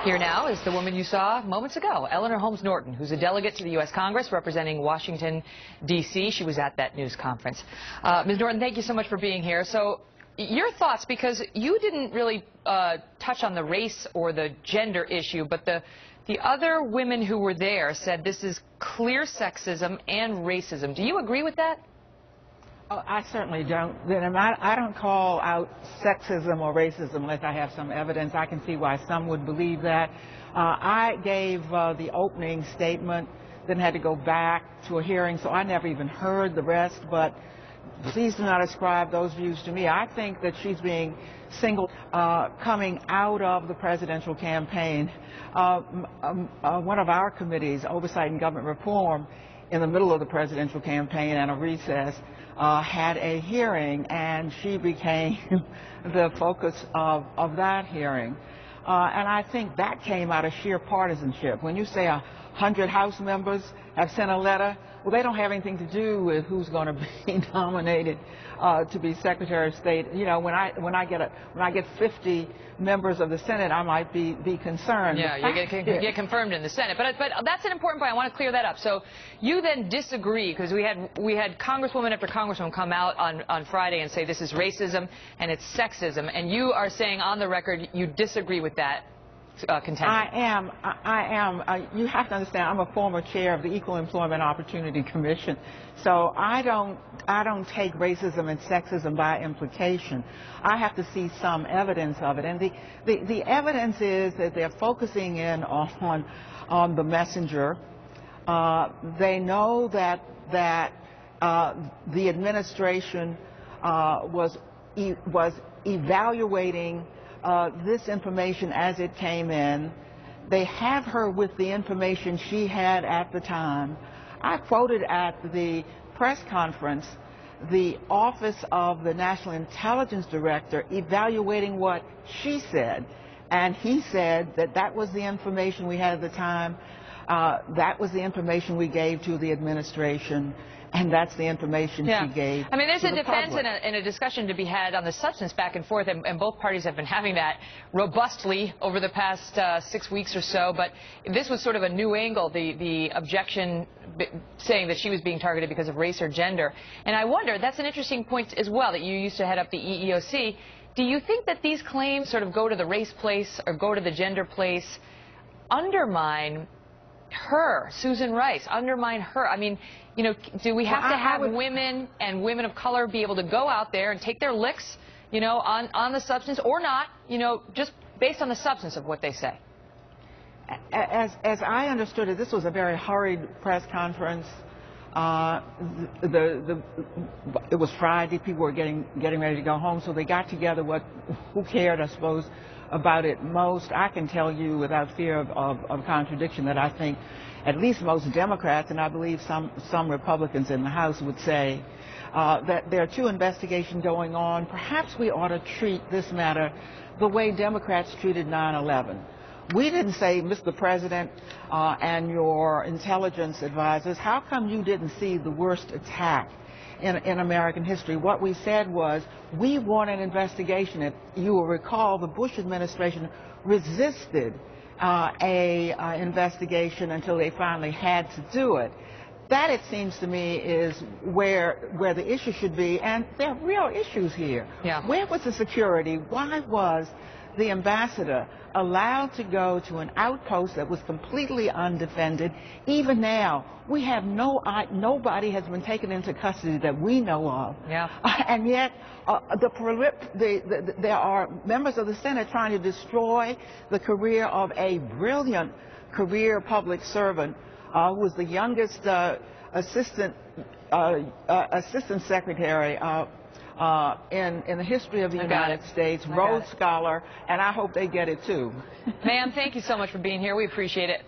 Here now is the woman you saw moments ago, Eleanor Holmes Norton, who's a delegate to the U.S. Congress representing Washington, D.C. She was at that news conference. Ms. Norton, thank you so much for being here. So your thoughts, because you didn't really touch on the race or the gender issue, but the other women who were there said this is clear sexism and racism. Do you agree with that? Oh, I certainly don't. I don't call out sexism or racism unless I have some evidence. I can see why some would believe that. I gave the opening statement, then had to go back to a hearing, so I never even heard the rest, but please do not ascribe those views to me. I think that she's being singled coming out of the presidential campaign. One of our committees, Oversight and Government Reform, in the middle of the presidential campaign and a recess, had a hearing, and she became the focus of that hearing. And I think that came out of sheer partisanship. When you say 100 House members have sent a letter, well, they don't have anything to do with who's going to be nominated to be Secretary of State. You know, when I get 50 members of the Senate, I might be concerned. Yeah, you get confirmed in the Senate. But that's an important point. I want to clear that up. So you then disagree, because we had Congresswoman after Congresswoman come out on Friday and say this is racism and it's sexism, and you are saying on the record you disagree with that contention. I am. You have to understand, I'm a former chair of the Equal Employment Opportunity Commission, so I don't take racism and sexism by implication. I have to see some evidence of it, and the evidence is that they're focusing in on the messenger. They know that the administration was evaluating this information as it came in. They have her with the information she had at the time. I quoted at the press conference the Office of the National Intelligence Director evaluating what she said, and he said that that was the information we had at the time, that was the information we gave to the administration, and that's the information she gave. I mean, there's a defense public. and a discussion to be had on the substance back and forth, and both parties have been having that robustly over the past 6 weeks or so. But this was sort of a new angle, the objection saying that she was being targeted because of race or gender. And I wonder, that's an interesting point as well, that you used to head up the EEOC. Do you think that these claims sort of go to the race place or go to the gender place, undermine her, Susan Rice, undermine her? I mean, you know, do we have to have women and women of color be able to go out there and take their licks, you know, on the substance, or not, you know, just based on the substance of what they say? As I understood it, this was a very hurried press conference. It was Friday. People were getting ready to go home, so they got together who cared, I suppose, about it most. I can tell you without fear of contradiction that I think at least most Democrats, and I believe some Republicans in the House, would say that there are two investigations going on. Perhaps we ought to treat this matter the way Democrats treated 9/11. We didn't say, Mr. President and your intelligence advisors, how come you didn't see the worst attack in American history? What we said was, we want an investigation. If you will recall, the Bush administration resisted an investigation until they finally had to do it. That, it seems to me, is where the issue should be, and there are real issues here. Yeah. Where was the security? Why was the ambassador allowed to go to an outpost that was completely undefended? Even now, we have nobody has been taken into custody that we know of. Yeah. And yet, there are members of the Senate trying to destroy the career of a brilliant career public servant who was the youngest assistant secretary in the history of the United States, Rhodes Scholar, and I hope they get it too. Ma'am, thank you so much for being here. We appreciate it.